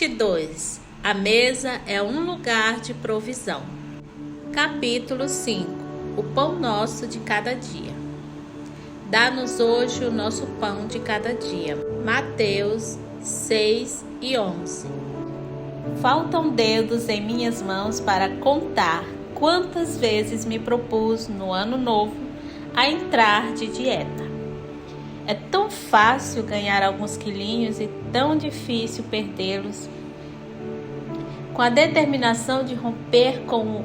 Parte 2. A mesa é um lugar de provisão. Capítulo 5. O pão nosso de cada dia. Dá-nos hoje o nosso pão de cada dia. Mateus 6 e 11. Faltam dedos em minhas mãos para contar quantas vezes me propus no ano novo a entrar de dieta. É tão fácil ganhar alguns quilinhos e tão difícil perdê-los. Com a determinação de romper com o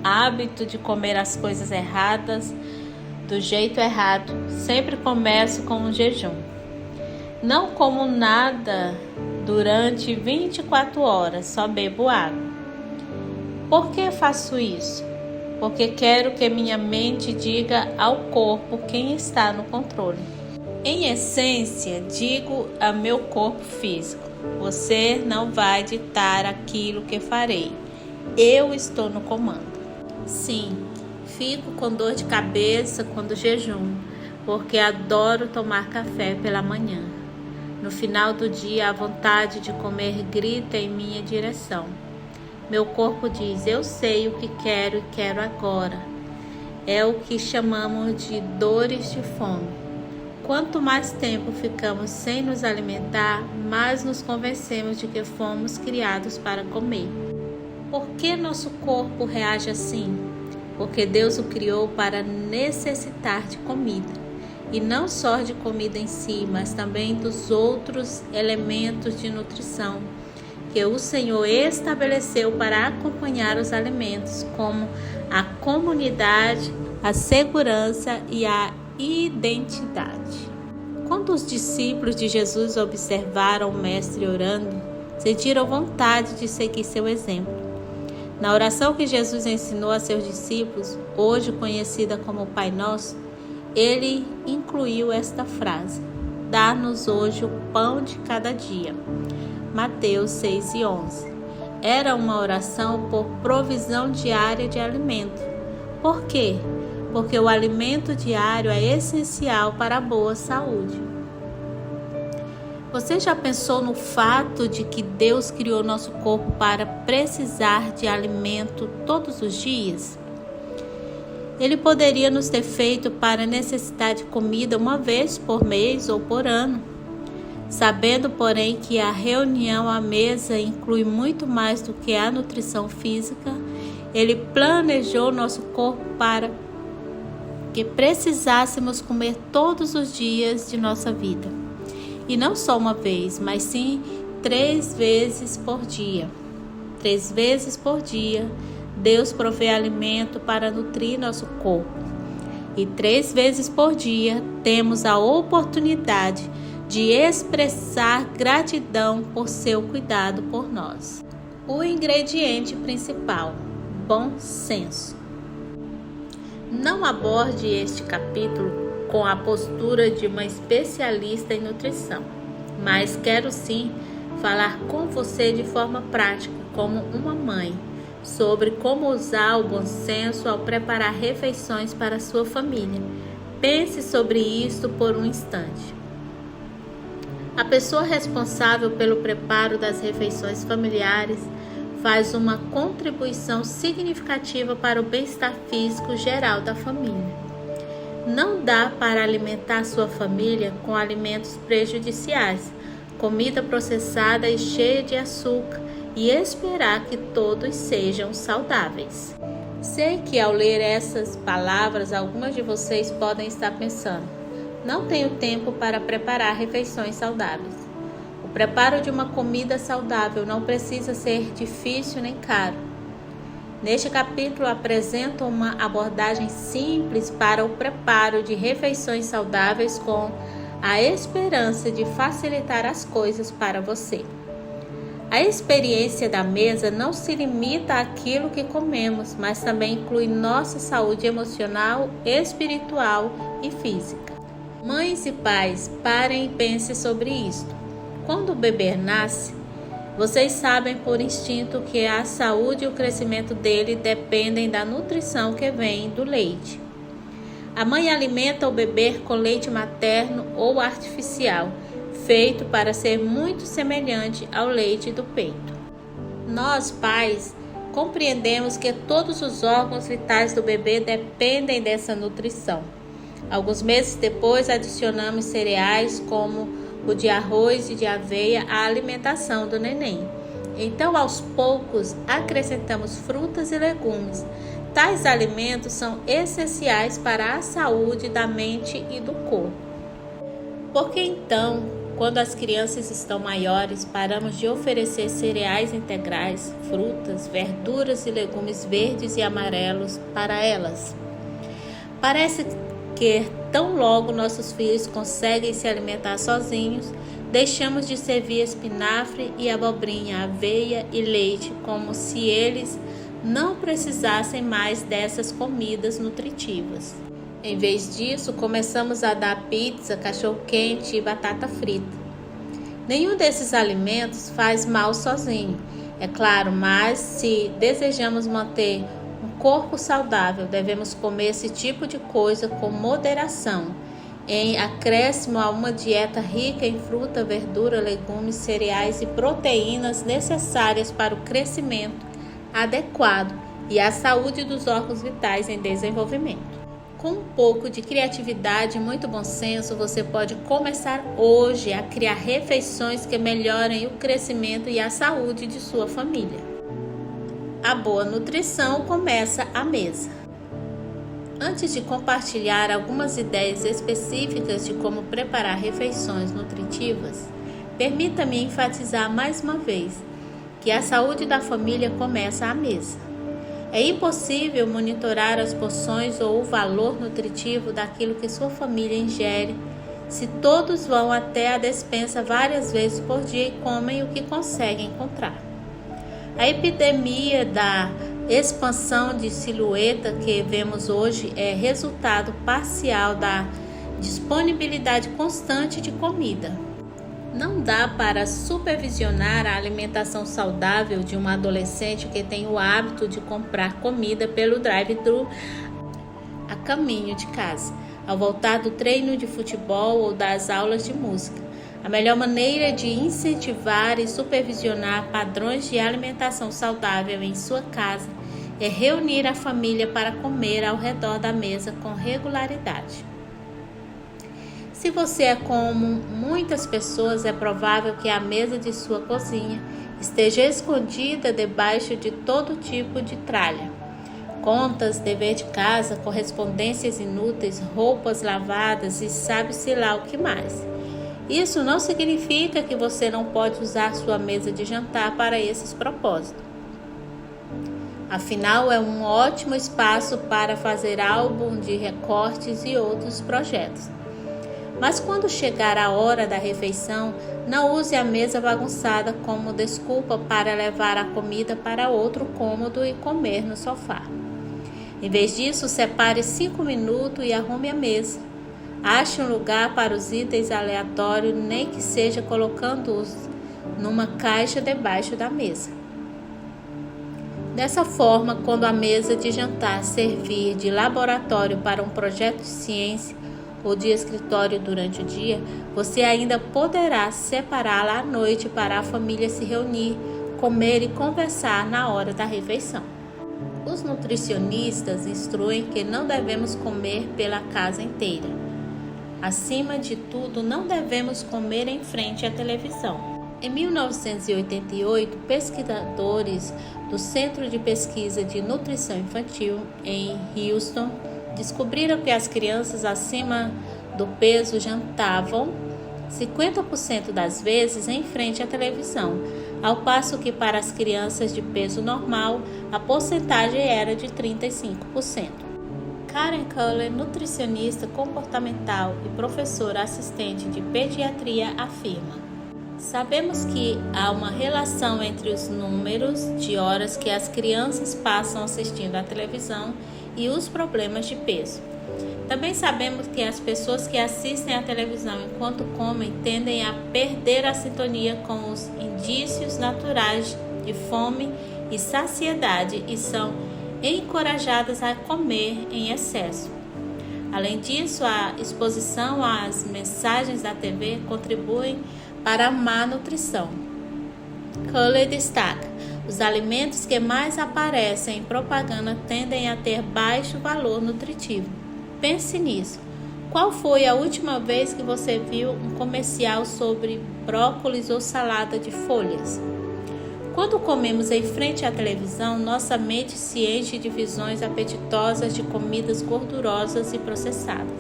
hábito de comer as coisas erradas, do jeito errado, sempre começo com um jejum. Não como nada durante 24 horas, só bebo água. Por que faço isso? Porque quero que minha mente diga ao corpo quem está no controle. Em essência, digo a meu corpo físico: você não vai ditar aquilo que farei. Eu estou no comando. Sim, fico com dor de cabeça quando jejum, porque adoro tomar café pela manhã. No final do dia, a vontade de comer grita em minha direção. Meu corpo diz: eu sei o que quero e quero agora. É o que chamamos de dores de fome. Quanto mais tempo ficamos sem nos alimentar, mais nos convencemos de que fomos criados para comer. Por que nosso corpo reage assim? Porque Deus o criou para necessitar de comida. E não só de comida em si, mas também dos outros elementos de nutrição que o Senhor estabeleceu para acompanhar os alimentos, como a comunidade, a segurança e a identidade. Quando os discípulos de Jesus observaram o Mestre orando, sentiram vontade de seguir seu exemplo. Na oração que Jesus ensinou a seus discípulos, hoje conhecida como Pai Nosso, ele incluiu esta frase: dá-nos hoje o pão de cada dia. Mateus 6 e 11. Era uma oração por provisão diária de alimento. Por quê? Porque o alimento diário é essencial para a boa saúde. Você já pensou no fato de que Deus criou nosso corpo para precisar de alimento todos os dias? Ele poderia nos ter feito para necessitar de comida uma vez por mês ou por ano. Sabendo, porém, que a reunião à mesa inclui muito mais do que a nutrição física, ele planejou nosso corpo para que precisássemos comer todos os dias de nossa vida. E não só uma vez, mas sim 3 vezes por dia. 3 vezes por dia, Deus provê alimento para nutrir nosso corpo. E 3 vezes por dia, temos a oportunidade de expressar gratidão por seu cuidado por nós. O ingrediente principal: bom senso. Não aborde este capítulo com a postura de uma especialista em nutrição, mas quero sim falar com você de forma prática, como uma mãe, sobre como usar o bom senso ao preparar refeições para a sua família. Pense sobre isso por um instante. A pessoa responsável pelo preparo das refeições familiares faz uma contribuição significativa para o bem-estar físico geral da família. Não dá para alimentar sua família com alimentos prejudiciais, comida processada e cheia de açúcar, e esperar que todos sejam saudáveis. Sei que ao ler essas palavras, algumas de vocês podem estar pensando: não tenho tempo para preparar refeições saudáveis. O preparo de uma comida saudável não precisa ser difícil nem caro. Neste capítulo apresento uma abordagem simples para o preparo de refeições saudáveis com a esperança de facilitar as coisas para você. A experiência da mesa não se limita àquilo que comemos, mas também inclui nossa saúde emocional, espiritual e física. Mães e pais, parem e pensem sobre isto. Quando o bebê nasce, vocês sabem por instinto que a saúde e o crescimento dele dependem da nutrição que vem do leite. A mãe alimenta o bebê com leite materno ou artificial, feito para ser muito semelhante ao leite do peito. Nós, pais, compreendemos que todos os órgãos vitais do bebê dependem dessa nutrição. Alguns meses depois, adicionamos cereais como o de arroz e de aveia à alimentação do neném. Então, aos poucos, acrescentamos frutas e legumes. Tais alimentos são essenciais para a saúde da mente e do corpo. Porque então, quando as crianças estão maiores, paramos de oferecer cereais integrais, frutas, verduras e legumes verdes e amarelos para elas? Parece que tão logo nossos filhos conseguem se alimentar sozinhos, deixamos de servir espinafre e abobrinha, aveia e leite, como se eles não precisassem mais dessas comidas nutritivas. Em vez disso, começamos a dar pizza, cachorro-quente e batata frita. Nenhum desses alimentos faz mal sozinho, é claro, mas se desejamos manter um corpo saudável, devemos comer esse tipo de coisa com moderação, em acréscimo a uma dieta rica em fruta, verdura, legumes, cereais e proteínas necessárias para o crescimento adequado e a saúde dos órgãos vitais em desenvolvimento. Com um pouco de criatividade e muito bom senso, você pode começar hoje a criar refeições que melhorem o crescimento e a saúde de sua família. A boa nutrição começa à mesa. Antes de compartilhar algumas ideias específicas de como preparar refeições nutritivas, permita-me enfatizar mais uma vez que a saúde da família começa à mesa. É impossível monitorar as porções ou o valor nutritivo daquilo que sua família ingere se todos vão até a despensa várias vezes por dia e comem o que conseguem encontrar. A epidemia da expansão de silhueta que vemos hoje é resultado parcial da disponibilidade constante de comida. Não dá para supervisionar a alimentação saudável de uma adolescente que tem o hábito de comprar comida pelo drive-thru a caminho de casa, ao voltar do treino de futebol ou das aulas de música. A melhor maneira de incentivar e supervisionar padrões de alimentação saudável em sua casa é reunir a família para comer ao redor da mesa com regularidade. Se você é como muitas pessoas, é provável que a mesa de sua cozinha esteja escondida debaixo de todo tipo de tralha. Contas, dever de casa, correspondências inúteis, roupas lavadas e sabe-se lá o que mais. Isso não significa que você não pode usar sua mesa de jantar para esses propósitos. Afinal, é um ótimo espaço para fazer álbum de recortes e outros projetos. Mas quando chegar a hora da refeição, não use a mesa bagunçada como desculpa para levar a comida para outro cômodo e comer no sofá. Em vez disso, separe 5 minutos e arrume a mesa. Ache um lugar para os itens aleatórios, nem que seja colocando-os numa caixa debaixo da mesa. Dessa forma, quando a mesa de jantar servir de laboratório para um projeto de ciência, ou de escritório durante o dia, você ainda poderá separá-la à noite para a família se reunir, comer e conversar na hora da refeição. Os nutricionistas instruem que não devemos comer pela casa inteira. Acima de tudo, não devemos comer em frente à televisão. Em 1988, pesquisadores do Centro de Pesquisa de Nutrição Infantil em Houston descobriram que as crianças acima do peso jantavam 50% das vezes em frente à televisão, ao passo que para as crianças de peso normal a porcentagem era de 35%. Karen Culler, nutricionista comportamental e professora assistente de pediatria, afirma: sabemos que há uma relação entre os números de horas que as crianças passam assistindo à televisão e os problemas de peso. Também sabemos que as pessoas que assistem à televisão enquanto comem tendem a perder a sintonia com os indícios naturais de fome e saciedade e são encorajadas a comer em excesso. Além disso, a exposição às mensagens da TV contribui para a má nutrição. Culley destaca: os alimentos que mais aparecem em propaganda tendem a ter baixo valor nutritivo. Pense nisso. Qual foi a última vez que você viu um comercial sobre brócolis ou salada de folhas? Quando comemos em frente à televisão, nossa mente se enche de visões apetitosas de comidas gordurosas e processadas.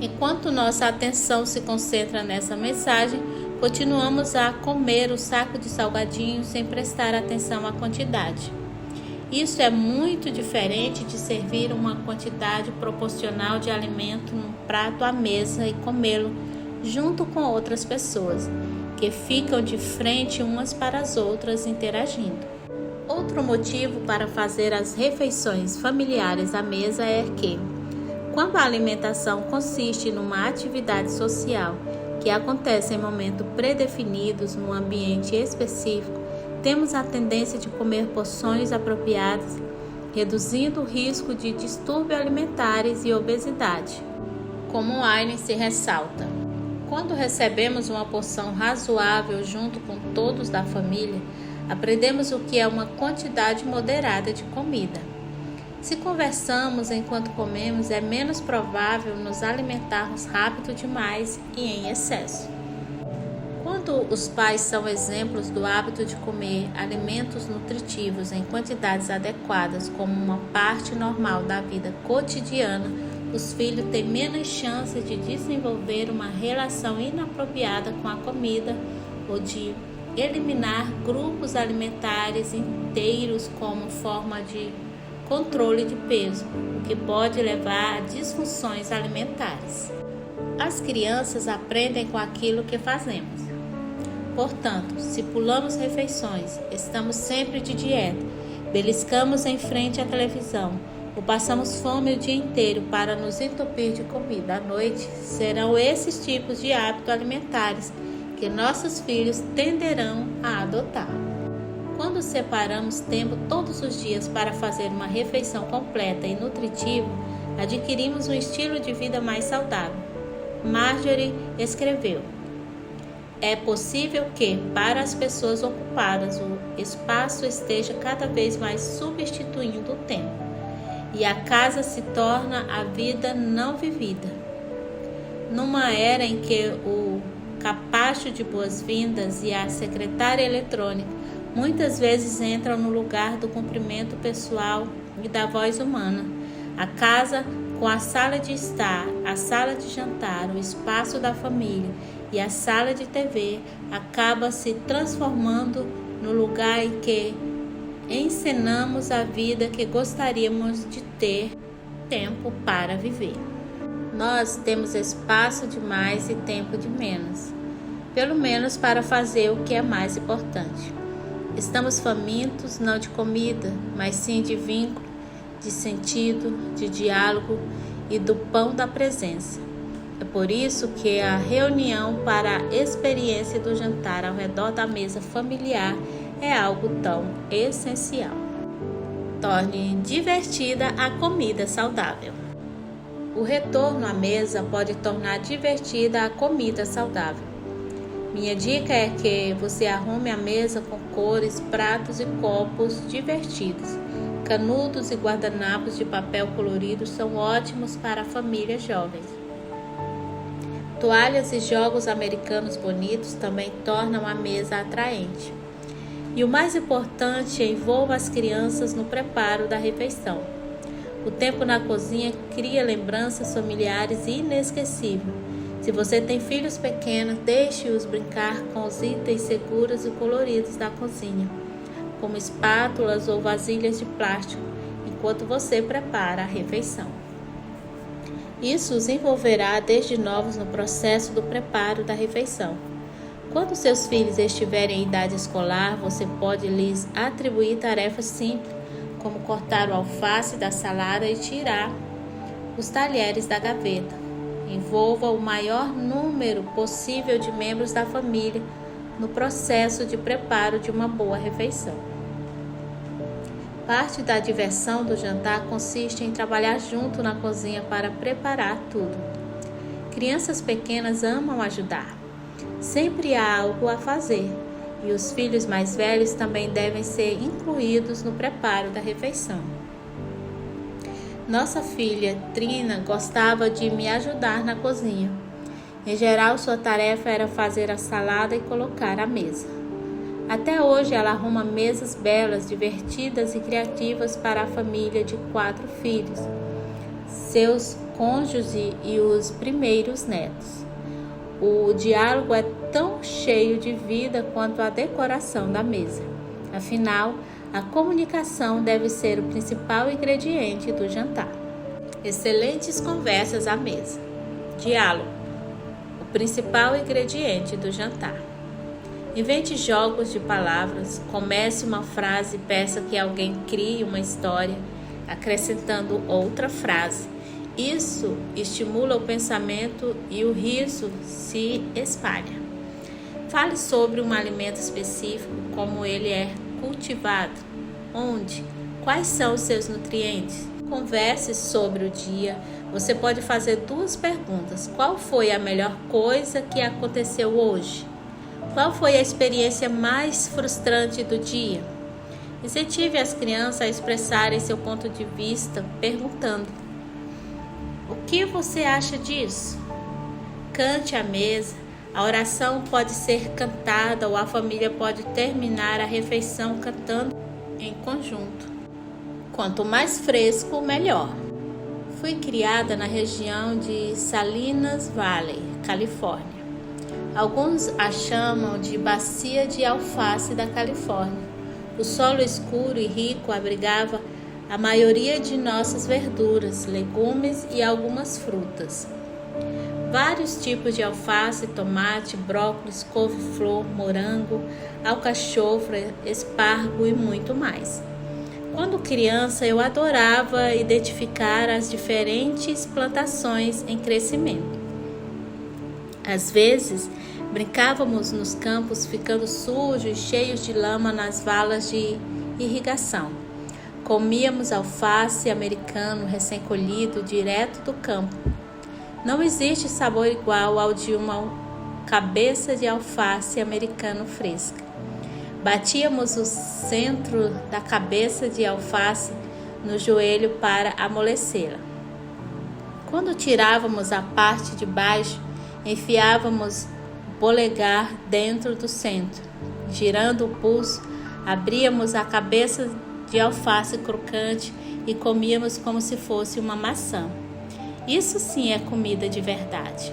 Enquanto nossa atenção se concentra nessa mensagem, continuamos a comer o saco de salgadinhos sem prestar atenção à quantidade. Isso é muito diferente de servir uma quantidade proporcional de alimento num prato à mesa e comê-lo junto com outras pessoas, que ficam de frente umas para as outras interagindo. Outro motivo para fazer as refeições familiares à mesa é que, quando a alimentação consiste numa atividade social que acontece em momentos predefinidos num ambiente específico, temos a tendência de comer porções apropriadas, reduzindo o risco de distúrbios alimentares e obesidade. Como Aine se ressalta, quando recebemos uma porção razoável junto com todos da família, aprendemos o que é uma quantidade moderada de comida. Se conversamos enquanto comemos, é menos provável nos alimentarmos rápido demais e em excesso. Quando os pais são exemplos do hábito de comer alimentos nutritivos em quantidades adequadas como uma parte normal da vida cotidiana, os filhos têm menos chance de desenvolver uma relação inapropriada com a comida ou de eliminar grupos alimentares inteiros como forma de controle de peso, o que pode levar a disfunções alimentares. As crianças aprendem com aquilo que fazemos. Portanto, se pulamos refeições, estamos sempre de dieta, beliscamos em frente à televisão ou passamos fome o dia inteiro para nos entupir de comida à noite, serão esses tipos de hábitos alimentares que nossos filhos tenderão a adotar. Quando separamos tempo todos os dias para fazer uma refeição completa e nutritiva, adquirimos um estilo de vida mais saudável. Marjorie escreveu: é possível que, para as pessoas ocupadas, o espaço esteja cada vez mais substituindo o tempo, e a casa se torna a vida não vivida. Numa era em que o capacho de boas-vindas e a secretária eletrônica muitas vezes entram no lugar do cumprimento pessoal e da voz humana, a casa, com a sala de estar, a sala de jantar, o espaço da família e a sala de TV, acaba se transformando no lugar em que encenamos a vida que gostaríamos de ter tempo para viver. Nós temos espaço demais e tempo de menos, pelo menos para fazer o que é mais importante. Estamos famintos não de comida, mas sim de vínculo, de sentido, de diálogo e do pão da presença. É por isso que a reunião para a experiência do jantar ao redor da mesa familiar é algo tão essencial. Torne divertida a comida saudável. O retorno à mesa pode tornar divertida a comida saudável. Minha dica é que você arrume a mesa com cores, pratos e copos divertidos. Canudos e guardanapos de papel colorido são ótimos para famílias jovens. Toalhas e jogos americanos bonitos também tornam a mesa atraente. E o mais importante, envolva as crianças no preparo da refeição. O tempo na cozinha cria lembranças familiares inesquecíveis. Se você tem filhos pequenos, deixe-os brincar com os itens seguros e coloridos da cozinha, como espátulas ou vasilhas de plástico, enquanto você prepara a refeição. Isso os envolverá desde novos no processo do preparo da refeição. Quando seus filhos estiverem em idade escolar, você pode lhes atribuir tarefas simples, como cortar o alface da salada e tirar os talheres da gaveta. Envolva o maior número possível de membros da família no processo de preparo de uma boa refeição. Parte da diversão do jantar consiste em trabalhar junto na cozinha para preparar tudo. Crianças pequenas amam ajudar. Sempre há algo a fazer, e os filhos mais velhos também devem ser incluídos no preparo da refeição. Nossa filha Trina gostava de me ajudar na cozinha. Em geral, sua tarefa era fazer a salada e colocar a mesa. Até hoje, ela arruma mesas belas, divertidas e criativas para a família de 4 filhos, seus cônjuges e os primeiros netos. O diálogo é tão cheio de vida quanto a decoração da mesa. Afinal, a comunicação deve ser o principal ingrediente do jantar. Excelentes conversas à mesa. Diálogo, o principal ingrediente do jantar. Invente jogos de palavras, comece uma frase e peça que alguém crie uma história, acrescentando outra frase. Isso estimula o pensamento e o riso se espalha. Fale sobre um alimento específico, como ele é cultivado, onde, quais são os seus nutrientes. Converse sobre o dia. Você pode fazer 2 perguntas. Qual foi a melhor coisa que aconteceu hoje? Qual foi a experiência mais frustrante do dia? Incentive as crianças a expressarem seu ponto de vista, perguntando: o que você acha disso? Cante à mesa. A oração pode ser cantada ou a família pode terminar a refeição cantando em conjunto. Quanto mais fresco, melhor. Fui criada na região de Salinas Valley, Califórnia. Alguns a chamam de bacia de alface da Califórnia. O solo escuro e rico abrigava a maioria de nossas verduras, legumes e algumas frutas. Vários tipos de alface, tomate, brócolis, couve-flor, morango, alcachofra, espargo e muito mais. Quando criança, eu adorava identificar as diferentes plantações em crescimento. Às vezes, brincávamos nos campos ficando sujos e cheios de lama nas valas de irrigação. Comíamos alface americano recém-colhido direto do campo. Não existe sabor igual ao de uma cabeça de alface americano fresca. Batíamos o centro da cabeça de alface no joelho para amolecê-la. Quando tirávamos a parte de baixo, enfiávamos o polegar dentro do centro. Girando o pulso, abríamos a cabeça de alface crocante e comíamos como se fosse uma maçã. Isso sim é comida de verdade.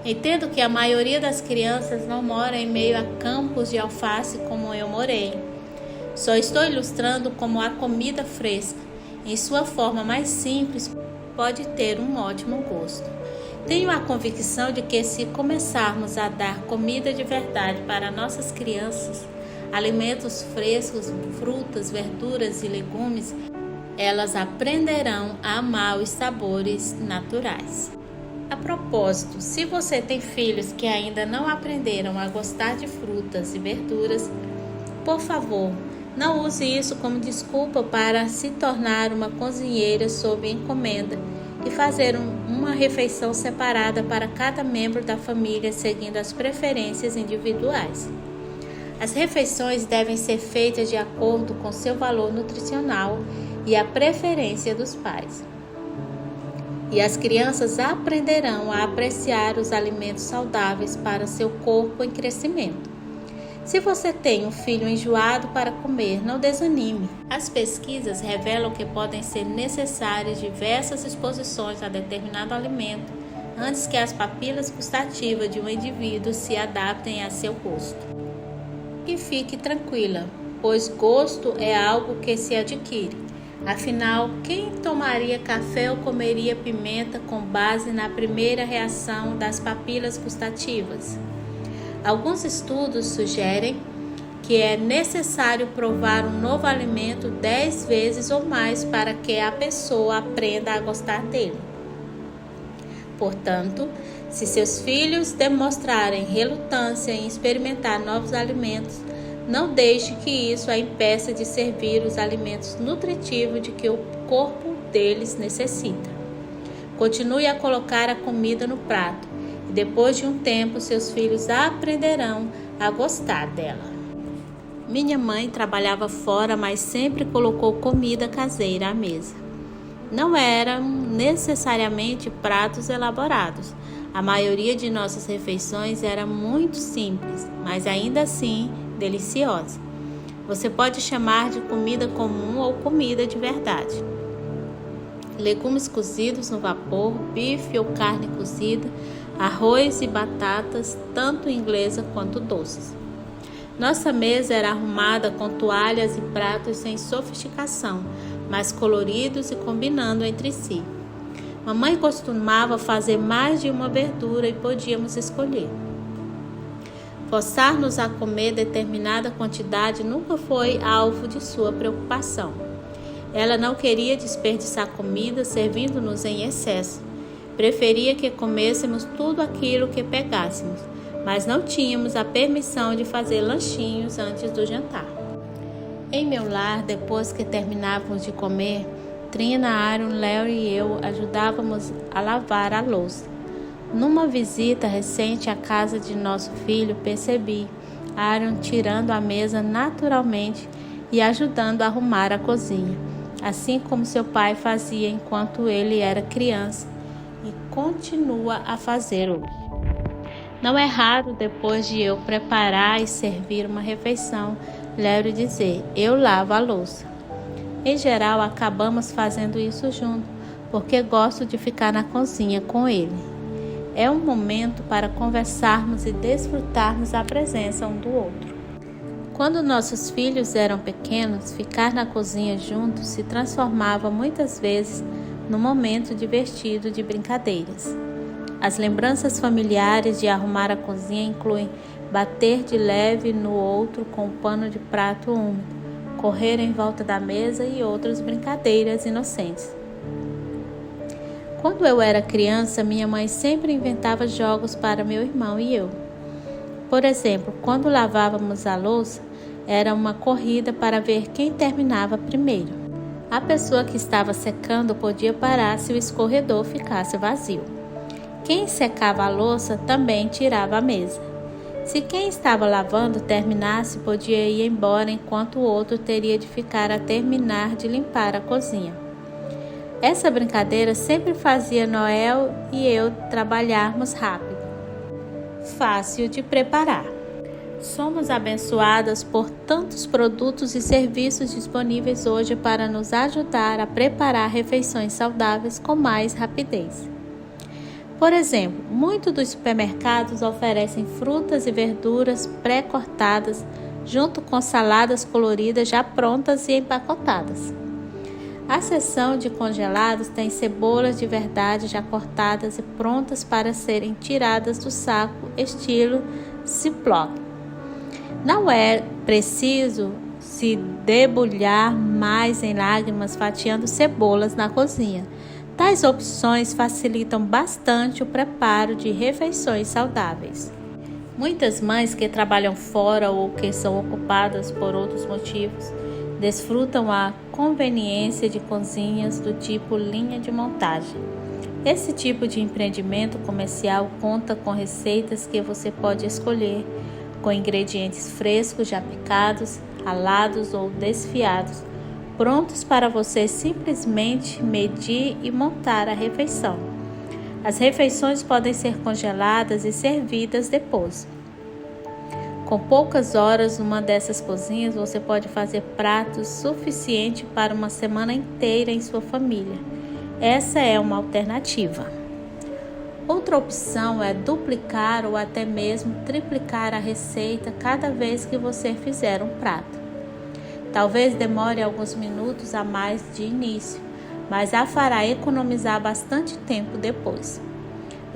Entendo que a maioria das crianças não mora em meio a campos de alface como eu morei. Só estou ilustrando como a comida fresca, em sua forma mais simples, pode ter um ótimo gosto. Tenho a convicção de que se começarmos a dar comida de verdade para nossas crianças, alimentos frescos, frutas, verduras e legumes, elas aprenderão a amar os sabores naturais. A propósito, se você tem filhos que ainda não aprenderam a gostar de frutas e verduras, por favor, não use isso como desculpa para se tornar uma cozinheira sob encomenda e fazer uma refeição separada para cada membro da família seguindo as preferências individuais. As refeições devem ser feitas de acordo com seu valor nutricional e a preferência dos pais. E as crianças aprenderão a apreciar os alimentos saudáveis para seu corpo em crescimento. Se você tem um filho enjoado para comer, não desanime. As pesquisas revelam que podem ser necessárias diversas exposições a determinado alimento antes que as papilas gustativas de um indivíduo se adaptem a seu gosto. E fique tranquila, pois gosto é algo que se adquire. Afinal, quem tomaria café ou comeria pimenta com base na primeira reação das papilas gustativas? Alguns estudos sugerem que é necessário provar um novo alimento 10 vezes ou mais para que a pessoa aprenda a gostar dele. Portanto, se seus filhos demonstrarem relutância em experimentar novos alimentos, Não deixe que isso a impeça de servir os alimentos nutritivos de que o corpo deles necessita. Continue a colocar a comida no prato e depois de um tempo seus filhos aprenderão a gostar dela. Minha mãe trabalhava fora, mas sempre colocou comida caseira à mesa. Não eram necessariamente pratos elaborados. A maioria de nossas refeições era muito simples, mas ainda assim deliciosa. Você pode chamar de comida comum ou comida de verdade. Legumes cozidos no vapor, bife ou carne cozida, arroz e batatas, tanto inglesa quanto doces. Nossa mesa era arrumada com toalhas e pratos sem sofisticação, mas coloridos e combinando entre si. Mamãe costumava fazer mais de uma verdura e podíamos escolher. Forçar-nos a comer determinada quantidade nunca foi alvo de sua preocupação. Ela não queria desperdiçar comida servindo-nos em excesso. Preferia que comêssemos tudo aquilo que pegássemos, mas não tínhamos a permissão de fazer lanchinhos antes do jantar. Em meu lar, depois que terminávamos de comer, Trina, Aaron, Léo e eu ajudávamos a lavar a louça. Numa visita recente à casa de nosso filho, percebi Aaron tirando a mesa naturalmente e ajudando a arrumar a cozinha, assim como seu pai fazia enquanto ele era criança e continua a fazer hoje. Não é raro, depois de eu preparar e servir uma refeição, Léo dizer: eu lavo a louça. Em geral, acabamos fazendo isso junto, porque gosto de ficar na cozinha com ele. É um momento para conversarmos e desfrutarmos a presença um do outro. Quando nossos filhos eram pequenos, ficar na cozinha juntos se transformava muitas vezes num momento divertido de brincadeiras. As lembranças familiares de arrumar a cozinha incluem bater de leve no outro com um pano de prato úmido, correr em volta da mesa e outras brincadeiras inocentes. Quando eu era criança, minha mãe sempre inventava jogos para meu irmão e eu. Por exemplo, quando lavávamos a louça, era uma corrida para ver quem terminava primeiro. A pessoa que estava secando podia parar se o escorredor ficasse vazio. Quem secava a louça também tirava a mesa. Se quem estava lavando terminasse, podia ir embora enquanto o outro teria de ficar a terminar de limpar a cozinha. Essa brincadeira sempre fazia Noel e eu trabalharmos rápido. Fácil de preparar. Somos abençoadas por tantos produtos e serviços disponíveis hoje para nos ajudar a preparar refeições saudáveis com mais rapidez. Por exemplo, muitos dos supermercados oferecem frutas e verduras pré-cortadas junto com saladas coloridas já prontas e empacotadas. A seção de congelados tem cebolas de verdade já cortadas e prontas para serem tiradas do saco estilo Ziploc. Não é preciso se debulhar mais em lágrimas fatiando cebolas na cozinha. Tais opções facilitam bastante o preparo de refeições saudáveis. Muitas mães que trabalham fora ou que são ocupadas por outros motivos desfrutam a conveniência de cozinhas do tipo linha de montagem. Esse tipo de empreendimento comercial conta com receitas que você pode escolher, com ingredientes frescos já picados, ralados ou desfiados, prontos para você simplesmente medir e montar a refeição. As refeições podem ser congeladas e servidas depois. Com poucas horas numa dessas cozinhas, você pode fazer pratos suficientes para uma semana inteira em sua família. Essa é uma alternativa. Outra opção é duplicar ou até mesmo triplicar a receita cada vez que você fizer um prato. Talvez demore alguns minutos a mais de início, mas a fará economizar bastante tempo depois.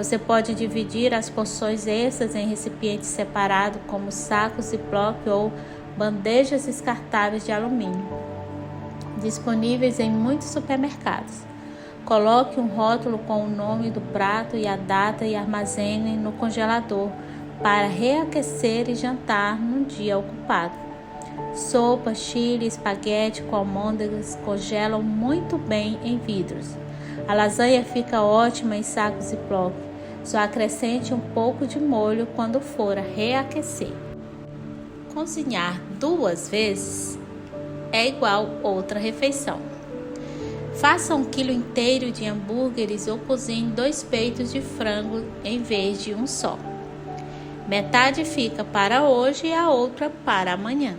Você pode dividir as porções extras em recipientes separados, como sacos Ziploc ou bandejas descartáveis de alumínio, disponíveis em muitos supermercados. Coloque um rótulo com o nome do prato e a data e armazene no congelador para reaquecer e jantar num dia ocupado. Sopa, chile, espaguete com almôndegas congelam muito bem em vidros. A lasanha fica ótima em sacos Ziploc. Só acrescente um pouco de molho quando for reaquecer. Cozinhar 2 vezes é igual outra refeição. Faça 1 quilo inteiro de hambúrgueres ou cozinhe 2 peitos de frango em vez de um só. Metade fica para hoje e a outra para amanhã.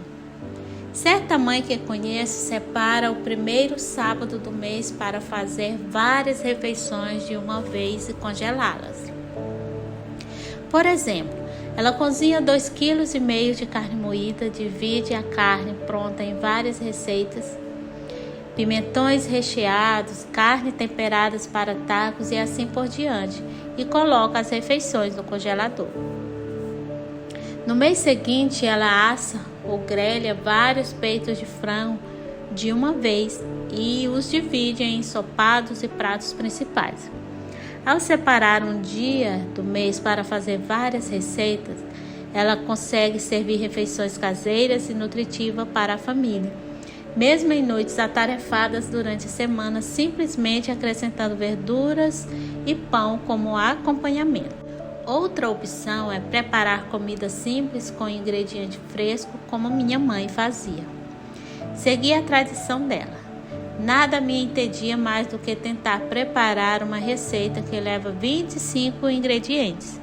Certa mãe que conheço separa o primeiro sábado do mês para fazer várias refeições de uma vez e congelá-las. Por exemplo, ela cozinha 2,5 kg de carne moída, divide a carne pronta em várias receitas, pimentões recheados, carne temperadas para tacos e assim por diante, e coloca as refeições no congelador. No mês seguinte, ela assa ou grelha vários peitos de frango de uma vez e os divide em ensopados e pratos principais. Ao separar um dia do mês para fazer várias receitas, ela consegue servir refeições caseiras e nutritivas para a família, mesmo em noites atarefadas durante a semana, simplesmente acrescentando verduras e pão como acompanhamento. Outra opção é preparar comida simples com ingrediente fresco, como minha mãe fazia. Segui a tradição dela. Nada me entendia mais do que tentar preparar uma receita que leva 25 ingredientes.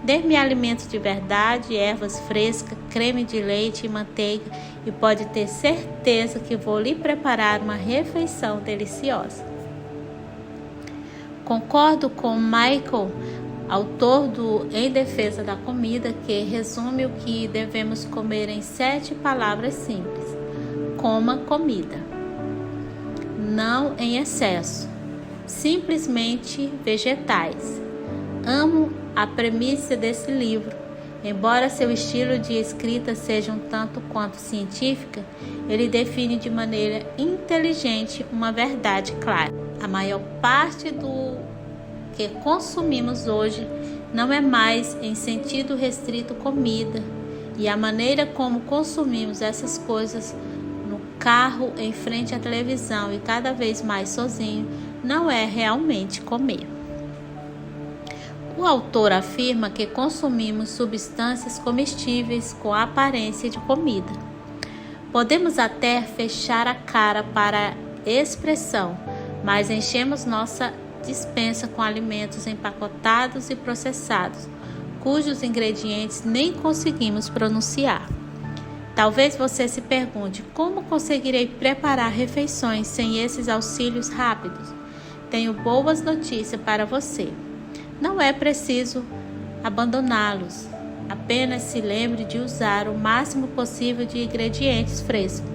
Dê-me alimentos de verdade, ervas frescas, creme de leite e manteiga e pode ter certeza que vou lhe preparar uma refeição deliciosa. Concordo com Michael, autor do Em Defesa da Comida, que resume o que devemos comer em 7 palavras simples. Coma comida. Não em excesso. Simplesmente vegetais. Amo a premissa desse livro. Embora seu estilo de escrita seja um tanto quanto científica, ele define de maneira inteligente uma verdade clara. A maior parte do que consumimos hoje não é mais em sentido restrito comida, e a maneira como consumimos essas coisas no carro, em frente à televisão e cada vez mais sozinho, não é realmente comer. O autor afirma que consumimos substâncias comestíveis com a aparência de comida. Podemos até fechar a cara para a expressão, mas enchemos nossa dispensa com alimentos empacotados e processados, cujos ingredientes nem conseguimos pronunciar. Talvez você se pergunte: como conseguirei preparar refeições sem esses auxílios rápidos? Tenho boas notícias para você. Não é preciso abandoná-los. Apenas se lembre de usar o máximo possível de ingredientes frescos.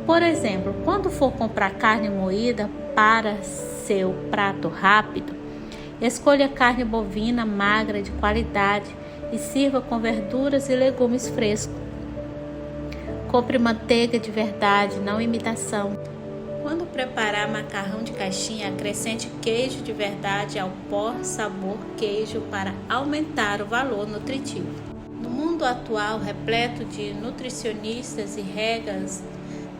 Por exemplo, quando for comprar carne moída para seu prato rápido, escolha carne bovina magra de qualidade e sirva com verduras e legumes frescos. Compre manteiga de verdade, não imitação. Quando preparar macarrão de caixinha, acrescente queijo de verdade ao pó sabor queijo para aumentar o valor nutritivo. No mundo atual, repleto de nutricionistas e regras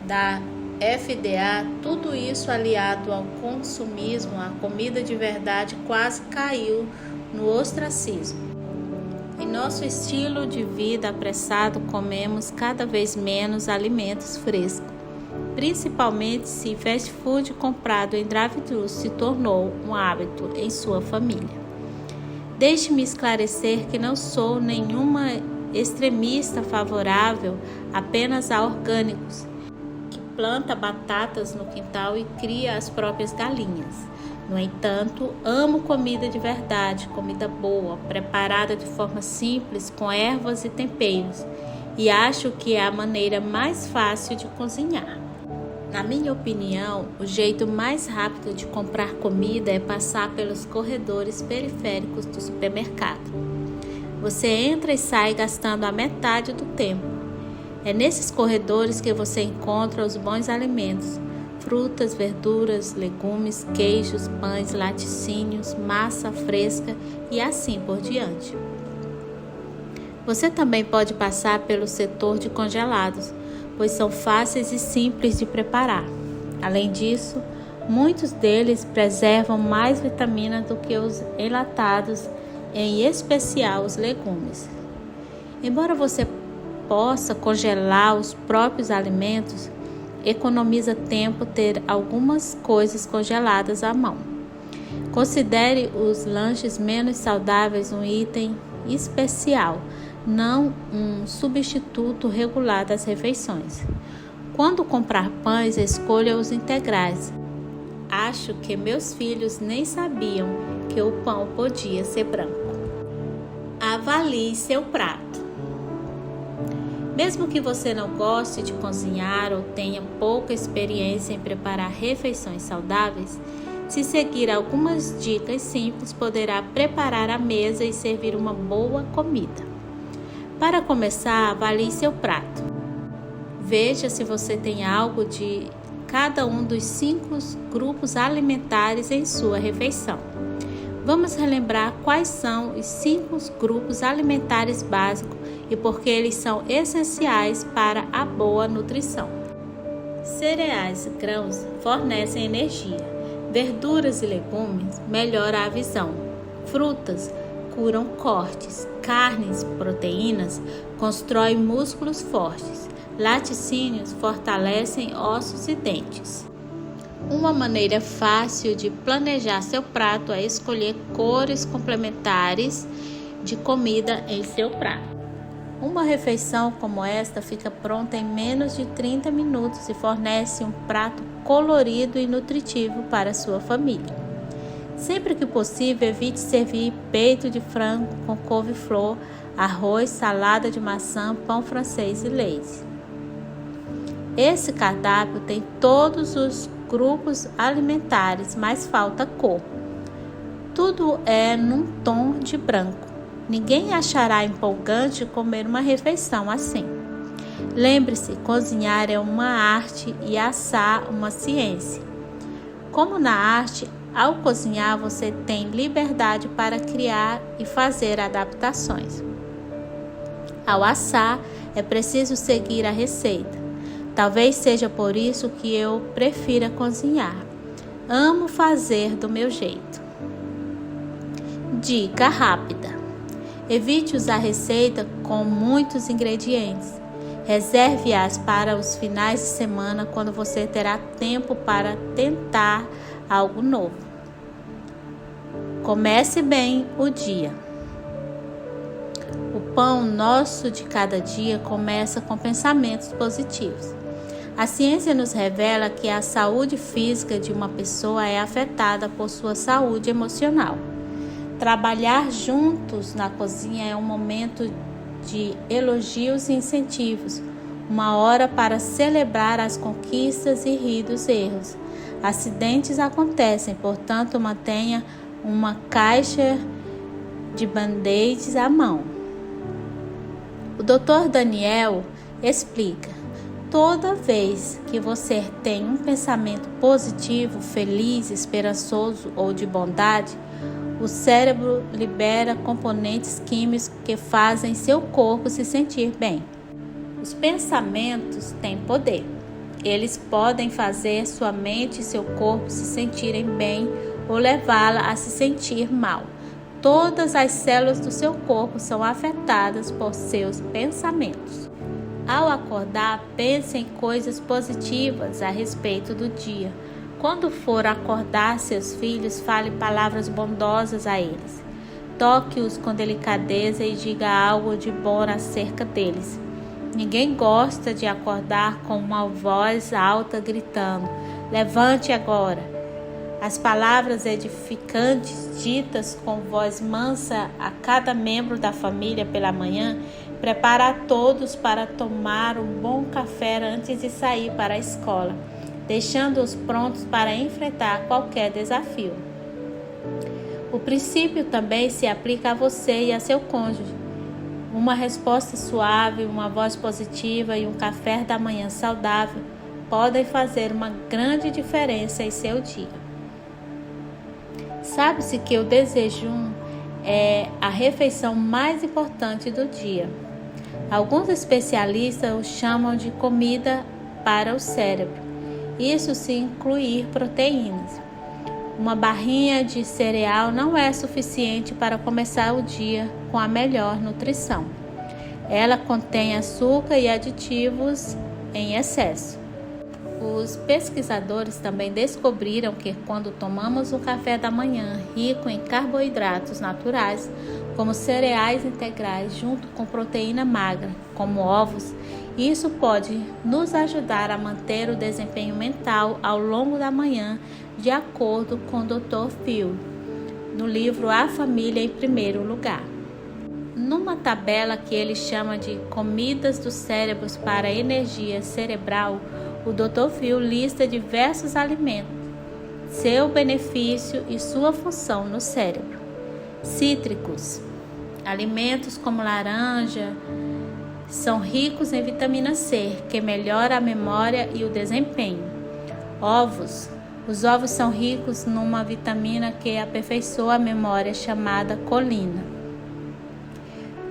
da FDA, tudo isso aliado ao consumismo, a comida de verdade quase caiu no ostracismo. Em nosso estilo de vida apressado, comemos cada vez menos alimentos frescos, principalmente se fast food comprado em drive-thru se tornou um hábito em sua família. Deixe-me esclarecer que não sou nenhuma extremista favorável apenas a orgânicos, planta batatas no quintal e cria as próprias galinhas. No entanto, amo comida de verdade, comida boa, preparada de forma simples, com ervas e temperos, e acho que é a maneira mais fácil de cozinhar. Na minha opinião, o jeito mais rápido de comprar comida é passar pelos corredores periféricos do supermercado. Você entra e sai gastando a metade do tempo. É nesses corredores que você encontra os bons alimentos, frutas, verduras, legumes, queijos, pães, laticínios, massa fresca e assim por diante. Você também pode passar pelo setor de congelados, pois são fáceis e simples de preparar. Além disso, muitos deles preservam mais vitaminas do que os enlatados, em especial os legumes. Embora você possa congelar os próprios alimentos, economiza tempo ter algumas coisas congeladas à mão. Considere os lanches menos saudáveis um item especial, não um substituto regular das refeições. Quando comprar pães, escolha os integrais. Acho que meus filhos nem sabiam que o pão podia ser branco. Avalie seu prato. Mesmo que você não goste de cozinhar ou tenha pouca experiência em preparar refeições saudáveis, se seguir algumas dicas simples, poderá preparar a mesa e servir uma boa comida. Para começar, avalie seu prato. Veja se você tem algo de cada um dos 5 grupos alimentares em sua refeição. Vamos relembrar quais são os 5 grupos alimentares básicos e por que eles são essenciais para a boa nutrição. Cereais e grãos fornecem energia. Verduras e legumes melhoram a visão. Frutas curam cortes. Carnes, proteínas, constroem músculos fortes. Laticínios fortalecem ossos e dentes. Uma maneira fácil de planejar seu prato é escolher cores complementares de comida em seu prato. Uma refeição como esta fica pronta em menos de 30 minutos e fornece um prato colorido e nutritivo para sua família. Sempre que possível, evite servir peito de frango com couve-flor, arroz, salada de maçã, pão francês e leite. Esse cardápio tem todos os grupos alimentares, mas falta cor. Tudo é num tom de branco. Ninguém achará empolgante comer uma refeição assim. Lembre-se, cozinhar é uma arte e assar uma ciência. Como na arte, ao cozinhar você tem liberdade para criar e fazer adaptações. Ao assar, é preciso seguir a receita. Talvez seja por isso que eu prefira cozinhar. Amo fazer do meu jeito. Dica rápida. Evite usar receita com muitos ingredientes. Reserve-as para os finais de semana, quando você terá tempo para tentar algo novo. Comece bem o dia. O pão nosso de cada dia começa com pensamentos positivos. A ciência nos revela que a saúde física de uma pessoa é afetada por sua saúde emocional. Trabalhar juntos na cozinha é um momento de elogios e incentivos, uma hora para celebrar as conquistas e rir dos erros. Acidentes acontecem, portanto, mantenha uma caixa de band-aids à mão. O Dr. Daniel explica: toda vez que você tem um pensamento positivo, feliz, esperançoso ou de bondade, o cérebro libera componentes químicos que fazem seu corpo se sentir bem. Os pensamentos têm poder. Eles podem fazer sua mente e seu corpo se sentirem bem ou levá-la a se sentir mal. Todas as células do seu corpo são afetadas por seus pensamentos. Ao acordar, pense em coisas positivas a respeito do dia. Quando for acordar seus filhos, fale palavras bondosas a eles. Toque-os com delicadeza e diga algo de bom acerca deles. Ninguém gosta de acordar com uma voz alta gritando: "Levante agora!" As palavras edificantes ditas com voz mansa a cada membro da família pela manhã prepara a todos para tomar um bom café antes de sair para a escola, deixando-os prontos para enfrentar qualquer desafio. O princípio também se aplica a você e a seu cônjuge. Uma resposta suave, uma voz positiva e um café da manhã saudável podem fazer uma grande diferença em seu dia. Sabe-se que o desjejum é a refeição mais importante do dia. Alguns especialistas o chamam de comida para o cérebro. Isso se incluir proteínas. Uma barrinha de cereal não é suficiente para começar o dia com a melhor nutrição. Ela contém açúcar e aditivos em excesso. Os pesquisadores também descobriram que quando tomamos um café da manhã rico em carboidratos naturais, como cereais integrais junto com proteína magra, como ovos, isso pode nos ajudar a manter o desempenho mental ao longo da manhã, de acordo com o Dr. Phil, no livro A Família em Primeiro Lugar. Numa tabela que ele chama de Comidas dos Cérebros para Energia Cerebral, o Dr. Phil lista diversos alimentos, seu benefício e sua função no cérebro. Cítricos. Alimentos como laranja são ricos em vitamina C, que melhora a memória e o desempenho. Ovos. Os ovos são ricos numa vitamina que aperfeiçoa a memória, chamada colina.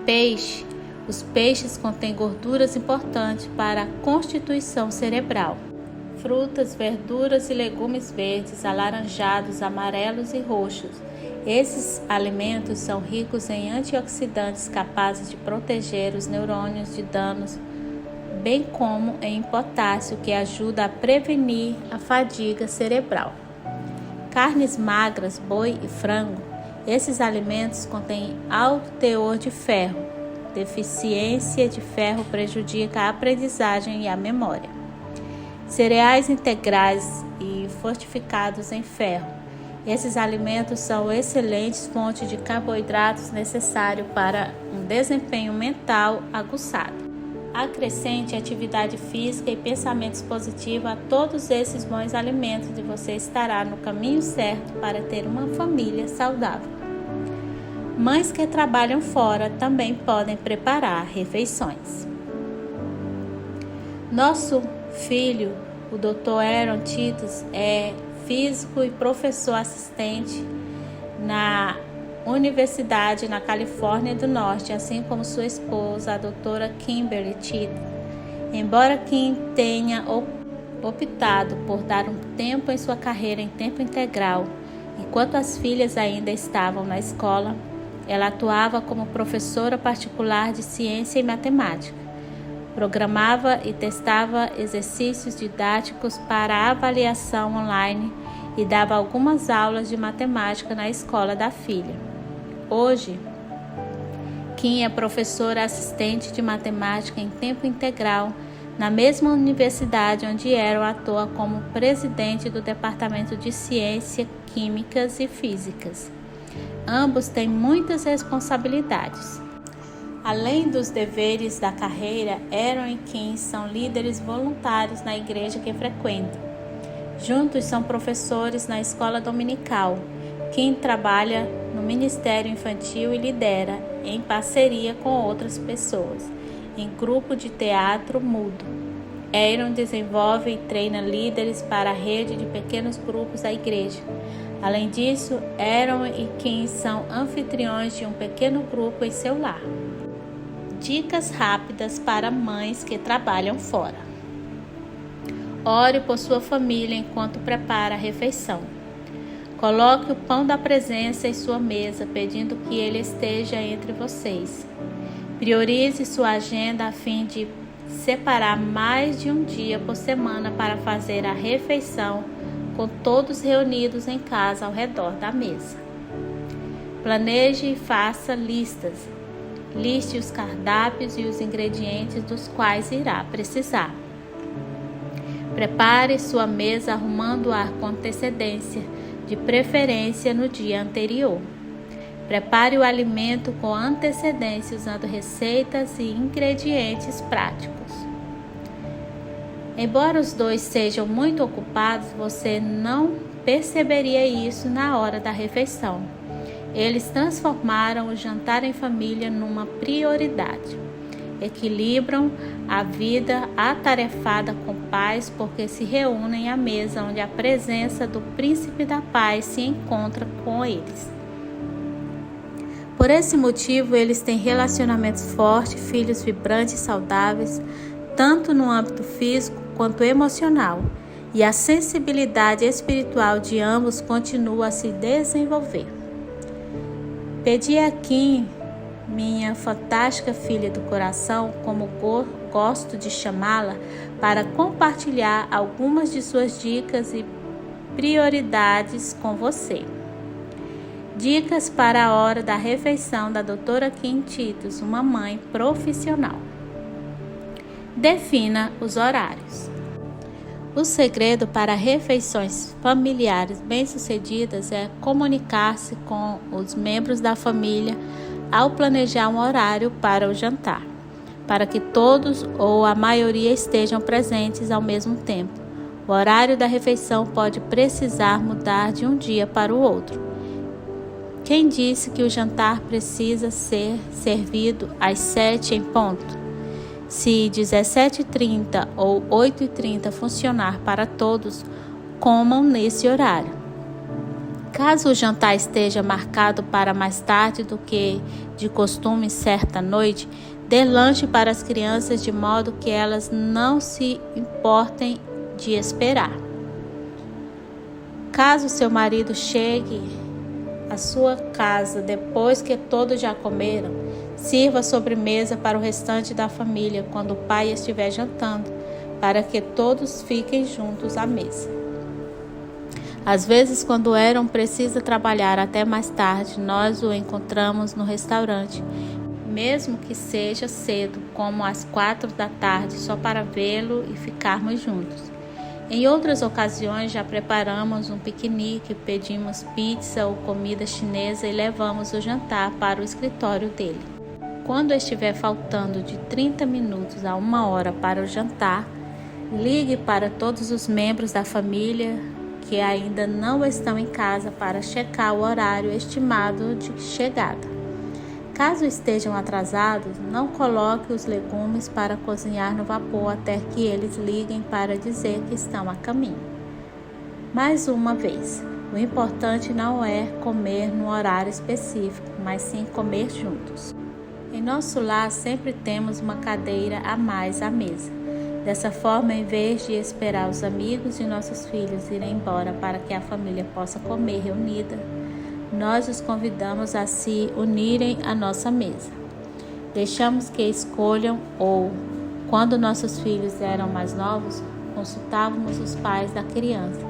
Peixe. Os peixes contêm gorduras importantes para a constituição cerebral. Frutas, verduras e legumes verdes, alaranjados, amarelos e roxos. Esses alimentos são ricos em antioxidantes capazes de proteger os neurônios de danos, bem como em potássio, que ajuda a prevenir a fadiga cerebral. Carnes magras, boi e frango. Esses alimentos contêm alto teor de ferro. Deficiência de ferro prejudica a aprendizagem e a memória. Cereais integrais e fortificados em ferro. Esses alimentos são excelentes fontes de carboidratos necessários para um desempenho mental aguçado. Acrescente atividade física e pensamentos positivos a todos esses bons alimentos e você estará no caminho certo para ter uma família saudável. Mães que trabalham fora também podem preparar refeições. Nosso filho, o Dr. Aaron Titus, é físico e professor assistente na Universidade na Califórnia do Norte, assim como sua esposa, a doutora Kimberly Titus. Embora Kim tenha optado por dar um tempo em sua carreira em tempo integral, enquanto as filhas ainda estavam na escola, ela atuava como professora particular de ciência e matemática. Programava e testava exercícios didáticos para avaliação online e dava algumas aulas de matemática na escola da filha. Hoje, Kim é professora assistente de matemática em tempo integral na mesma universidade onde Aaron atua como presidente do Departamento de Ciências Químicas e Físicas. Ambos têm muitas responsabilidades. Além dos deveres da carreira, Aaron e Kim são líderes voluntários na igreja que frequentam. Juntos são professores na escola dominical. Kim trabalha no Ministério Infantil e lidera, em parceria com outras pessoas, em grupo de teatro mudo. Aaron desenvolve e treina líderes para a rede de pequenos grupos da igreja. Além disso, Aaron e Kim são anfitriões de um pequeno grupo em seu lar. Dicas rápidas para mães que trabalham fora. Ore por sua família enquanto prepara a refeição. Coloque o pão da presença em sua mesa, pedindo que ele esteja entre vocês. Priorize sua agenda a fim de separar mais de um dia por semana para fazer a refeição com todos reunidos em casa ao redor da mesa. Planeje e faça listas. Liste os cardápios e os ingredientes dos quais irá precisar. Prepare sua mesa arrumando-a com antecedência, de preferência no dia anterior. Prepare o alimento com antecedência usando receitas e ingredientes práticos. Embora os dois sejam muito ocupados, você não perceberia isso na hora da refeição. Eles transformaram o jantar em família numa prioridade. Equilibram a vida atarefada com paz porque se reúnem à mesa onde a presença do Príncipe da Paz se encontra com eles. Por esse motivo, eles têm relacionamentos fortes, filhos vibrantes e saudáveis, tanto no âmbito físico quanto emocional, e a sensibilidade espiritual de ambos continua a se desenvolver. Pedi a Kim, minha fantástica filha do coração, como gosto de chamá-la, para compartilhar algumas de suas dicas e prioridades com você. Dicas para a hora da refeição da Dra. Kim Titus, uma mãe profissional. Defina os horários. O segredo para refeições familiares bem-sucedidas é comunicar-se com os membros da família ao planejar um horário para o jantar, para que todos ou a maioria estejam presentes ao mesmo tempo. O horário da refeição pode precisar mudar de um dia para o outro. Quem disse que o jantar precisa ser servido às 7 em ponto? Se 17h30 ou 8h30 funcionar para todos, comam nesse horário. Caso o jantar esteja marcado para mais tarde do que de costume certa noite, dê lanche para as crianças de modo que elas não se importem de esperar. Caso seu marido chegue à sua casa depois que todos já comeram, sirva a sobremesa para o restante da família quando o pai estiver jantando, para que todos fiquem juntos à mesa. Às vezes, quando Aaron precisa trabalhar até mais tarde, nós o encontramos no restaurante, mesmo que seja cedo, como às 4 da tarde, só para vê-lo e ficarmos juntos. Em outras ocasiões, já preparamos um piquenique, pedimos pizza ou comida chinesa e levamos o jantar para o escritório dele. Quando estiver faltando de 30 minutos a 1 hora para o jantar, ligue para todos os membros da família que ainda não estão em casa para checar o horário estimado de chegada. Caso estejam atrasados, não coloque os legumes para cozinhar no vapor até que eles liguem para dizer que estão a caminho. Mais uma vez, o importante não é comer no horário específico, mas sim comer juntos. Em nosso lar sempre temos uma cadeira a mais à mesa. Dessa forma, em vez de esperar os amigos de nossos filhos irem embora para que a família possa comer reunida, nós os convidamos a se unirem à nossa mesa. Deixamos que escolham ou, quando nossos filhos eram mais novos, consultávamos os pais da criança,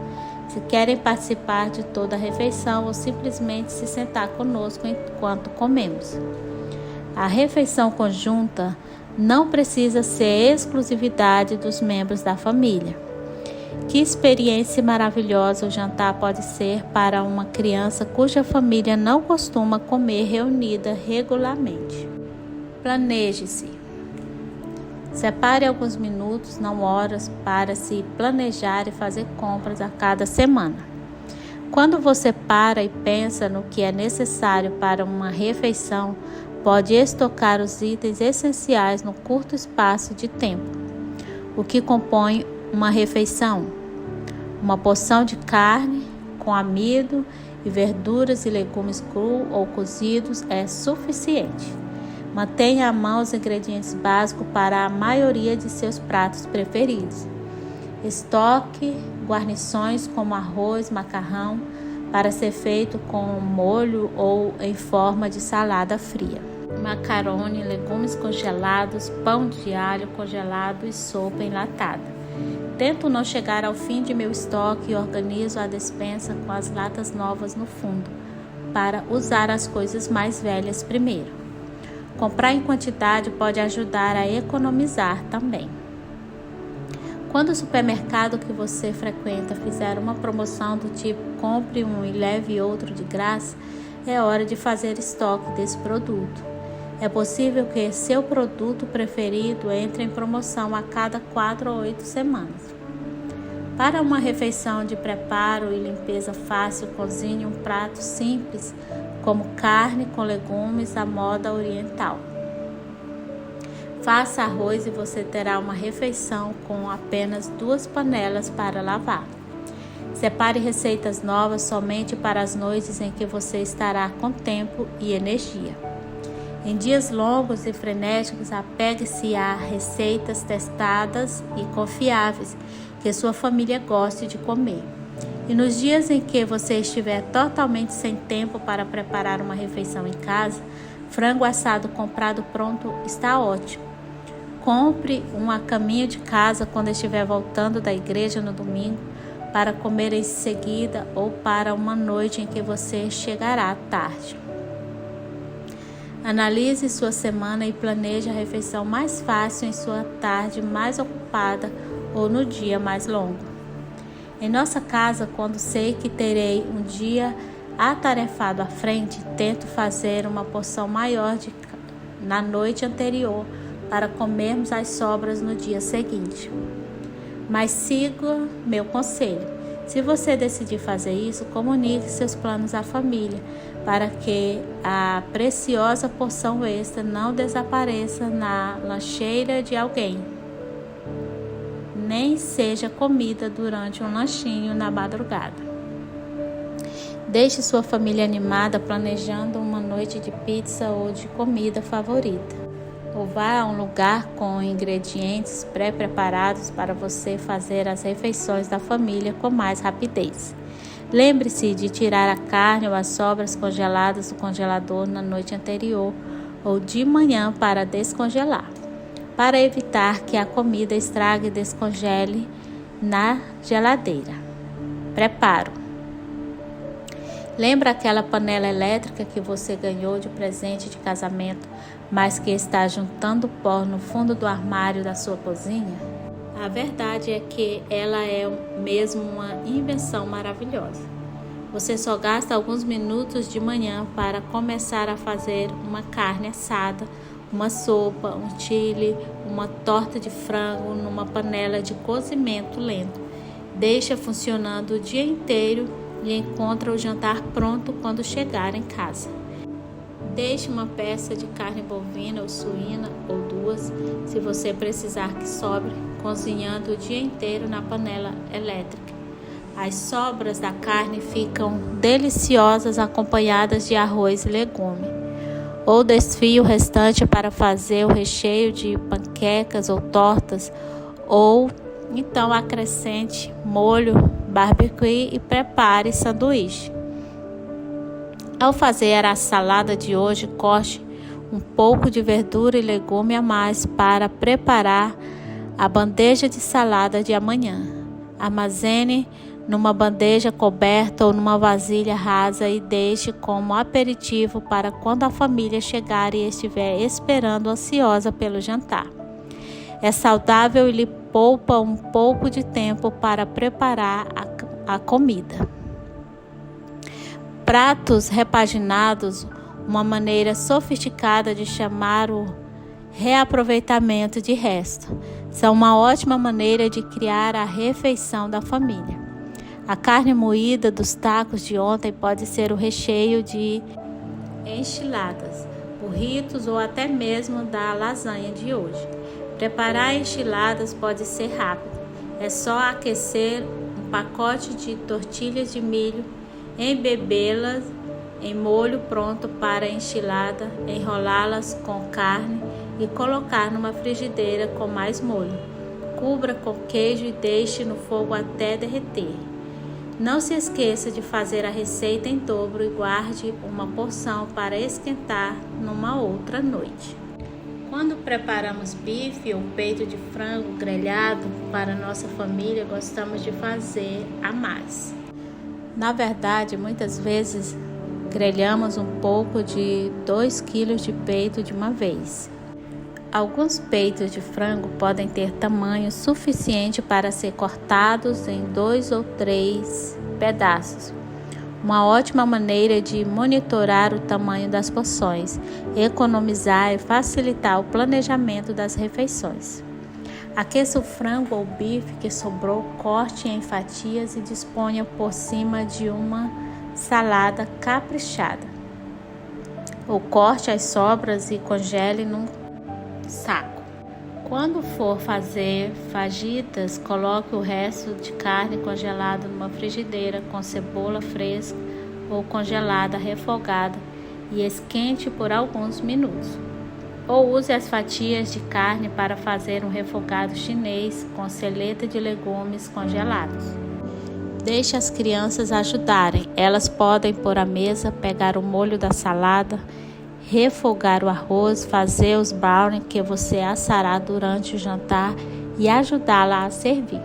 se querem participar de toda a refeição ou simplesmente se sentar conosco enquanto comemos. A refeição conjunta não precisa ser exclusividade dos membros da família. Que experiência maravilhosa o jantar pode ser para uma criança cuja família não costuma comer reunida regularmente. Planeje-se. Separe alguns minutos, não horas, para se planejar e fazer compras a cada semana. Quando você para e pensa no que é necessário para uma refeição, pode estocar os itens essenciais no curto espaço de tempo. O que compõe uma refeição? Uma porção de carne com amido e verduras e legumes crus ou cozidos é suficiente. Mantenha à mão os ingredientes básicos para a maioria de seus pratos preferidos. Estoque guarnições como arroz, macarrão, para ser feito com molho ou em forma de salada fria. Macarone, legumes congelados, pão de alho congelado e sopa enlatada. Tento não chegar ao fim de meu estoque e organizo a despensa com as latas novas no fundo, para usar as coisas mais velhas primeiro. Comprar em quantidade pode ajudar a economizar também. Quando o supermercado que você frequenta fizer uma promoção do tipo compre um e leve outro de graça, é hora de fazer estoque desse produto. É possível que seu produto preferido entre em promoção a cada 4 ou 8 semanas. Para uma refeição de preparo e limpeza fácil, cozinhe um prato simples, como carne com legumes à moda oriental. Faça arroz e você terá uma refeição com apenas 2 panelas para lavar. Separe receitas novas somente para as noites em que você estará com tempo e energia. Em dias longos e frenéticos, apegue-se a receitas testadas e confiáveis que sua família goste de comer. E nos dias em que você estiver totalmente sem tempo para preparar uma refeição em casa, frango assado comprado pronto está ótimo. Compre um a caminho de casa quando estiver voltando da igreja no domingo para comer em seguida ou para uma noite em que você chegará tarde. Analise sua semana e planeje a refeição mais fácil em sua tarde mais ocupada ou no dia mais longo. Em nossa casa, quando sei que terei um dia atarefado à frente, tento fazer uma porção maior na noite anterior para comermos as sobras no dia seguinte. Mas siga meu conselho. Se você decidir fazer isso, comunique seus planos à família para que a preciosa porção extra não desapareça na lancheira de alguém, nem seja comida durante um lanchinho na madrugada. Deixe sua família animada planejando uma noite de pizza ou de comida favorita. Ou vá a um lugar com ingredientes pré-preparados para você fazer as refeições da família com mais rapidez. Lembre-se de tirar a carne ou as sobras congeladas do congelador na noite anterior ou de manhã para descongelar, para evitar que a comida estrague e descongele na geladeira. Preparo. Lembra aquela panela elétrica que você ganhou de presente de casamento, mas que está juntando pó no fundo do armário da sua cozinha? A verdade é que ela é mesmo uma invenção maravilhosa. Você só gasta alguns minutos de manhã para começar a fazer uma carne assada, uma sopa, um chili, uma torta de frango numa panela de cozimento lento. Deixa funcionando o dia inteiro e encontra o jantar pronto quando chegar em casa. Deixe uma peça de carne bovina ou suína ou duas, se você precisar que sobre, cozinhando o dia inteiro na panela elétrica. As sobras da carne ficam deliciosas acompanhadas de arroz e legume. Ou desfie o restante para fazer o recheio de panquecas ou tortas, ou então acrescente molho barbecue e prepare sanduíche. Ao fazer a salada de hoje, corte um pouco de verdura e legume a mais para preparar a bandeja de salada de amanhã. Armazene numa bandeja coberta ou numa vasilha rasa e deixe como aperitivo para quando a família chegar e estiver esperando ansiosa pelo jantar. É saudável e lhe poupa um pouco de tempo para preparar a comida. Pratos repaginados, uma maneira sofisticada de chamar o reaproveitamento de resto, são uma ótima maneira de criar a refeição da família. A carne moída dos tacos de ontem pode ser o recheio de enchiladas, burritos ou até mesmo da lasanha de hoje. Preparar enchiladas pode ser rápido. É só aquecer um pacote de tortilhas de milho, embebê-las em molho pronto para enchilada, enrolá-las com carne e colocar numa frigideira com mais molho. Cubra com queijo e deixe no fogo até derreter. Não se esqueça de fazer a receita em dobro e guarde uma porção para esquentar numa outra noite. Quando preparamos bife ou peito de frango grelhado para nossa família, gostamos de fazer a mais. Na verdade, muitas vezes grelhamos um pouco de 2 kg de peito de uma vez. Alguns peitos de frango podem ter tamanho suficiente para ser cortados em 2 ou 3 pedaços. Uma ótima maneira de monitorar o tamanho das porções, economizar e facilitar o planejamento das refeições. Aqueça o frango ou bife que sobrou, corte em fatias e disponha por cima de uma salada caprichada. Ou corte as sobras e congele num saco. Quando for fazer fajitas, coloque o resto de carne congelada numa frigideira com cebola fresca ou congelada refogada e esquente por alguns minutos. Ou use as fatias de carne para fazer um refogado chinês com seleta de legumes congelados. Deixe as crianças ajudarem. Elas podem pôr a mesa, pegar o molho da salada, refogar o arroz, fazer os brownies que você assará durante o jantar e ajudá-la a servir.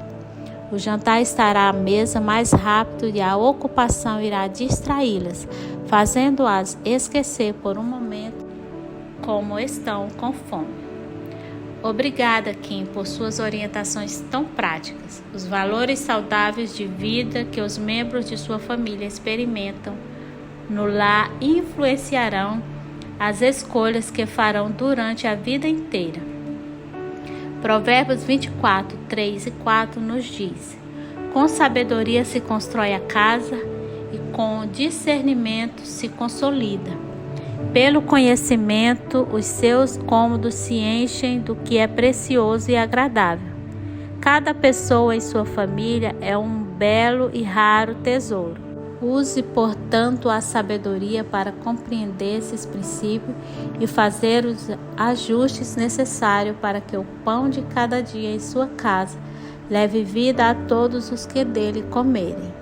O jantar estará à mesa mais rápido e a ocupação irá distraí-las, fazendo-as esquecer por um momento como estão com fome. Obrigada, Kim, por suas orientações tão práticas. Os valores saudáveis de vida que os membros de sua família experimentam no lar influenciarão as escolhas que farão durante a vida inteira. Provérbios 24, 3 e 4 nos diz: com sabedoria se constrói a casa e com discernimento se consolida. Pelo conhecimento, os seus cômodos se enchem do que é precioso e agradável. Cada pessoa em sua família é um belo e raro tesouro. Use, portanto, a sabedoria para compreender esses princípios e fazer os ajustes necessários para que o pão de cada dia em sua casa leve vida a todos os que dele comerem.